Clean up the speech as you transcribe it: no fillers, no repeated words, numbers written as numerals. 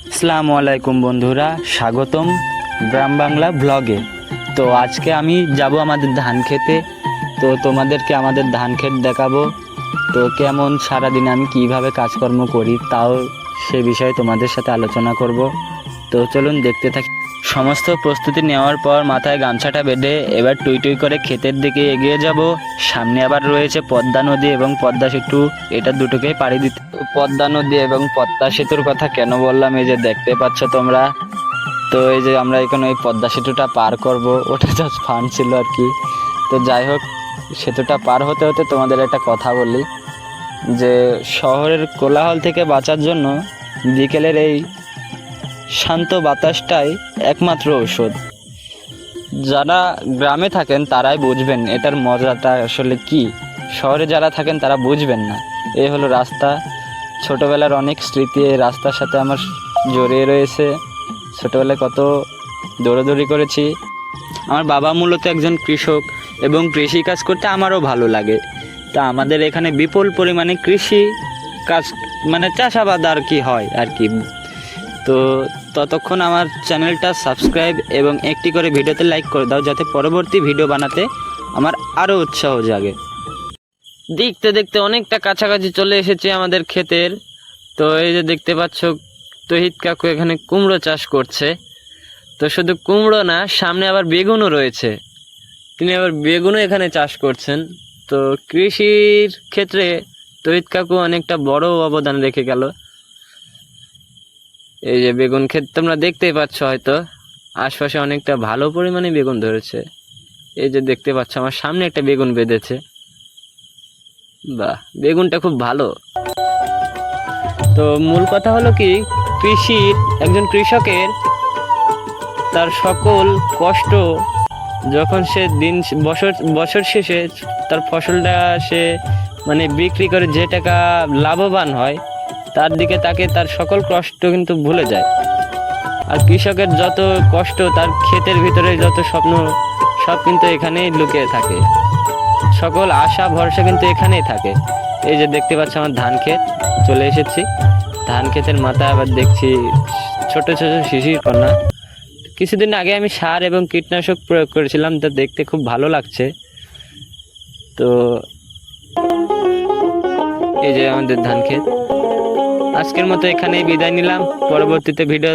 আসসালামু আলাইকুম বন্ধুরা, স্বাগতম গ্রাম বাংলা ব্লগে। তো আজকে আমি যাব আমাদের ধান খেতে। তো তোমাদেরকে আমাদের ধান ক্ষেত দেখাবো। তো কেমন সারাদিন আমি কিভাবে কাজকর্ম করি তাও সে বিষয়ে তোমাদের সাথে আলোচনা করব। তো চলুন দেখতে থাকি। সমস্ত প্রস্তুতি নেওয়ার পর মাথায় গামছাটা বেঁধে এবার টুই টুই করে ক্ষেতের দিকে এগিয়ে যাব। সামনে আবার রয়েছে পদ্মা নদী এবং পদ্মা সেতু, এটা দুটোকেই পাড়ি দিতে। পদ্মা নদী এবং পদ্মা সেতুর কথা কেন বললাম, এই যে দেখতে পাচ্ছ তোমরা। তো এই যে আমরা এখানে ওই পদ্মা সেতুটা পার করব, ওটা জাস্ট ফান ছিল আর কি। তো যাই হোক, সেতুটা পার হতে হতে তোমাদের একটা কথা বলি যে শহরের কোলাহল থেকে বাঁচার জন্য বিকেলের এই শান্ত বাতাসটাই একমাত্র ঔষধ। যারা গ্রামে থাকেন তারাই বুঝবেন এটার মজাটা আসলে কি, শহরে যারা থাকেন তারা বুঝবেন না। এই হলো রাস্তা, ছোটোবেলার অনেক স্মৃতি এই রাস্তার সাথে আমার জড়িয়ে রয়েছে। ছোটোবেলায় কত দৌড়াদৌড়ি করেছি। আমার বাবা মূলত একজন কৃষক এবং কৃষি কাজ করতে আমারও ভালো লাগে। তা আমাদের এখানে বিপুল পরিমাণে কৃষি কাজ মানে চাষাবাদ আর কি হয় আর কি। তো ততক্ষণ আমার চ্যানেলটা সাবস্ক্রাইব এবং একটি করে ভিডিওতে লাইক করে দাও, যাতে পরবর্তী ভিডিও বানাতে আমার আরও উৎসাহ জাগে। দেখতে দেখতে অনেকটা কাছাকাছি চলে এসেছে আমাদের ক্ষেতের। তো এই যে দেখতে পাচ্ছ তহিদ কাকু এখানে কুমড়ো চাষ করছে। তো শুধু কুমড়ো না, সামনে আবার বেগুনও রয়েছে, তিনি আবার বেগুনও এখানে চাষ করছেন। তো কৃষির ক্ষেত্রে তহিদ কাকু অনেকটা বড় অবদান রেখে গেল। এই যে বেগুন ক্ষেত তোমরা দেখতেই পাচ্ছ, হয়তো আশপাশে অনেকটা ভালো পরিমাণে বেগুন ধরেছে। এই যে দেখতে পাচ্ছ আমার সামনে একটা বেগুন বেঁধেছে, বাহ, বেগুনটা খুব ভালো। তো মূল কথা হলো কি, কৃষির একজন কৃষকের তার সকল কষ্ট যখন সে দিন বছর শেষে তার ফসলটা সে মানে বিক্রি করে যে টাকা লাভবান হয়, তার দিকে তাকে তার সকল কষ্ট কিন্তু ভুলে যায়। আর কৃষকের যত কষ্ট, তার ক্ষেতের ভিতরে যত স্বপ্ন, সব কিন্তু এখানেই লুকিয়ে থাকে। সকল আশা ভরসা কিন্তু এখানেই থাকে। এই যে দেখতে পাচ্ছ আমার ধান ক্ষেত, চলে এসেছি। ধান ক্ষেতের মাথায় আবার দেখছি ছোট ছোট শিশির কণা। কিছুদিন আগে আমি সার এবং কীটনাশক প্রয়োগ করেছিলাম, তা দেখতে খুব ভালো লাগছে। তো এই যে আমাদের ধান ক্ষেত। আজকের মতো এখানেই বিদায় নিলাম, পরবর্তীতে ভিডিও